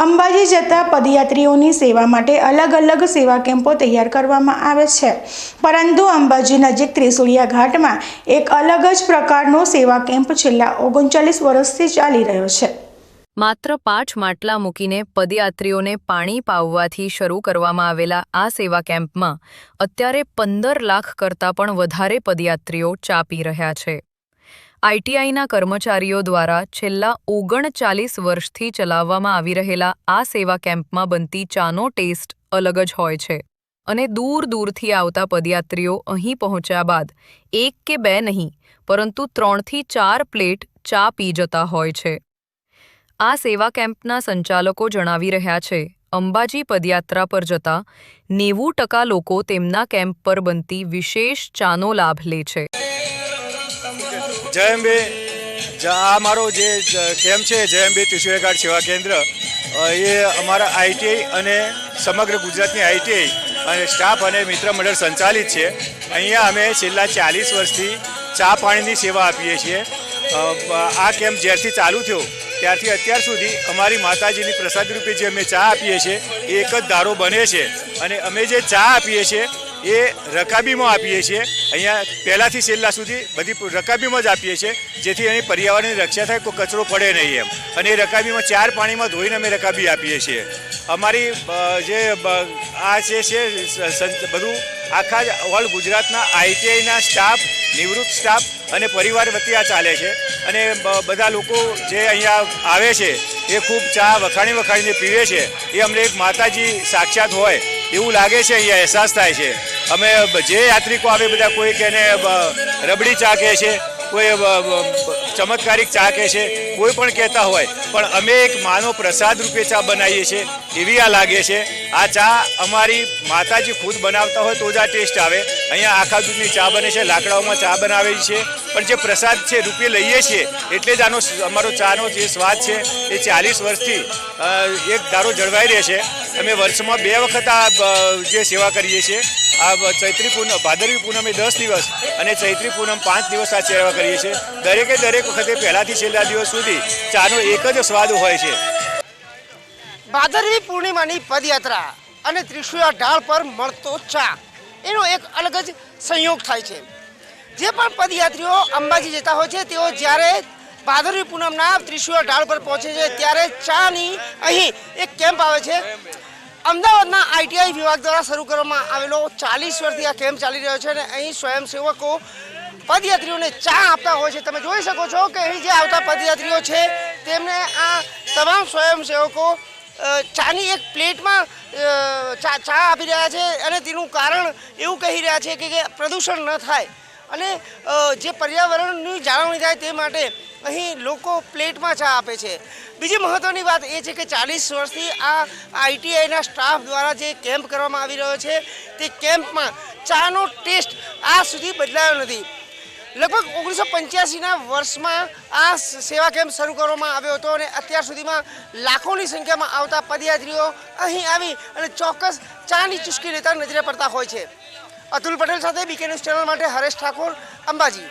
અંબાજી જતા પદયાત્રીઓની સેવા માટે અલગ અલગ સેવા કેમ્પો તૈયાર કરવામાં આવે છે, પરંતુ અંબાજી નજીક ત્રિશુળિયા ઘાટમાં એક અલગ જ પ્રકારનો સેવા કેમ્પ છેલ્લા 39 વર્ષથી ચાલી રહ્યો છે। માત્ર 5 માટલા મૂકીને પદયાત્રીઓને પાણી પાવવાથી શરૂ કરવામાં આવેલા આ સેવા કેમ્પમાં અત્યારે 15 લાખ કરતાં પણ વધારે પદયાત્રીઓ ચા પી રહ્યા છે। આઈટીઆઈના કર્મચારીઓ દ્વારા છેલ્લા 39 વર્ષથી ચલાવવામાં આવી રહેલા આ સેવા કેમ્પમાં બનતી ચાનો ટેસ્ટ અલગ જ હોય છે અને દૂર દૂરથી આવતા પદયાત્રીઓ અહીં પહોંચ્યા બાદ 1 કે 2 નહીં, પરંતુ 3 થી 4 પ્લેટ ચા પી જતા હોય છે। આ સેવા કેમ્પના સંચાલકો જણાવી રહ્યા છે, અંબાજી પદયાત્રા પર જતા 90% લોકો તેમના કેમ્પ પર બનતી વિશેષ ચાનો લાભ લે છે। जय अंबे हमारो जे कैम्प है जय अंबे त्रिशूलिया घाट सेवा केंद्र ये अमरा आईटीआई अने समग्र गुजरात आईटीआई अने स्टाफ अने मित्र मंडल संचालित है। अहींया अमे छेल्ला 40 वर्षथी चा पाणीनी सेवा आपीए छीए। आ केम्प ज्यारथी चालू थयो त्यारथी अत्यार सुधी अमारी माताजीनी प्रसाद रूपे जे अमे चा आपीए छीए एक ज धारो बने छे अने अमे जे चा आपीए छीए એ રકાબીમાં આપીએ છીએ। અહીંયા પહેલાંથી છેલ્લા સુધી બધી રકાબીમાં જ આપીએ છીએ, જેથી અહીં પર્યાવરણની રક્ષા થાય, કોઈ કચરો પડે નહીં એમ। અને એ રકાબીમાં 4 પાણીમાં ધોઈને અમે રકાબી આપીએ છીએ। અમારી જે આ છે બધું આખા ઓલ ગુજરાતના આઈટીઆઈના સ્ટાફ, નિવૃત્ત સ્ટાફ અને પરિવાર વતી આ ચાલે છે। અને બધા લોકો જે અહીંયા આવે છે એ ખૂબ ચા વખાણીને પીવે છે। એ અમને એક માતાજી સાક્ષાત હોય એવું લાગે છે, અહીંયા અહેસાસ થાય છે। અમે જે યાત્રિકો આવે બધા કોઈ કે એને રબડી ચા કહે છે, કોઈ ચમત્કારિક ચા કહે છે, કોઈ પણ કહેતા હોય, પણ અમે એક માનો પ્રસાદ રૂપે ચા બનાવીએ છીએ એવી આ લાગે છે। આ ચા અમારી માતાજી ખુદ બનાવતા હોય તો જ આ ટેસ્ટ આવે। અહીંયા આખા દૂધની ચા બને છે, લાકડાઓમાં ચા બનાવેલી છે, પણ જે પ્રસાદ છે રૂપે લઈએ છીએ એટલે જ આનો અમારો ચાનો જે સ્વાદ છે એ 40 વર્ષથી એક ધારો જળવાઈ રહે છે। અમે વર્ષમાં 2 વખત આ જે સેવા કરીએ છીએ। આ ચૈત્રી પૂનમ, ભાદરવી પૂનમે 10 દિવસ અને ચૈત્રી પૂનમ 5 દિવસ આ સેવા કરીએ છીએ। દરેક વખતે પહેલાંથી છેલ્લા દિવસ સુધી ચાનો એક જ સ્વાદ હોય છે। ભાદરવી પૂર્ણિમાની પદયાત્રા અને ત્રિશુળિયા ઢાળ પર મળતો ચા એનો એક અલગ જ સંયોગ થાય છે। જે પણ પદયાત્રીઓ અંબાજી જતા હોય છે તેઓ જ્યારે ભાદરવી પૂનમના ત્રિશુળિયા ઢાળ પર પહોંચે છે ત્યારે ચાની અહીં એક કેમ્પ આવે છે। અમદાવાદના આઈટીઆઈ વિભાગ દ્વારા શરૂ કરવામાં આવેલો 40 વર્ષથી આ કેમ્પ ચાલી રહ્યો છે અને અહીં સ્વયંસેવકો પદયાત્રીઓને ચા આપતા હોય છે। તમે જોઈ શકો છો કે અહીં જે આવતા પદયાત્રીઓ છે તેમને આ તમામ સ્વયંસેવકો ચાની એક પ્લેટમાં ચા આપી રહ્યા છે અને તેનું કારણ એવું કહી રહ્યા છે કે પ્રદૂષણ ન થાય અને જે પર્યાવરણની જાળવણી થાય તે માટે અહીં લોકો પ્લેટમાં ચા આપે છે। બીજી મહત્ત્વની વાત એ છે કે 40 વર્ષથી આ આઈટીઆઈના સ્ટાફ દ્વારા જે કેમ્પ કરવામાં આવી રહ્યો છે તે કેમ્પમાં ચાનો ટેસ્ટ આજ સુધી બદલાયો નથી। લગભગ 1985ના વર્ષમાં આ સેવા કેમ્પ શરૂ કરવામાં આવ્યો હતો અને અત્યાર સુધીમાં લાખોની સંખ્યામાં આવતા પદયાત્રીઓ અહીં આવી અને ચોક્કસ ચાની ચુસ્કી લેતા નજરે પડતા હોય છે। અતુલ પટેલ સાથે બીકે ન્યૂઝ ચેનલ માટે હરેશ ઠાકોર, અંબાજી।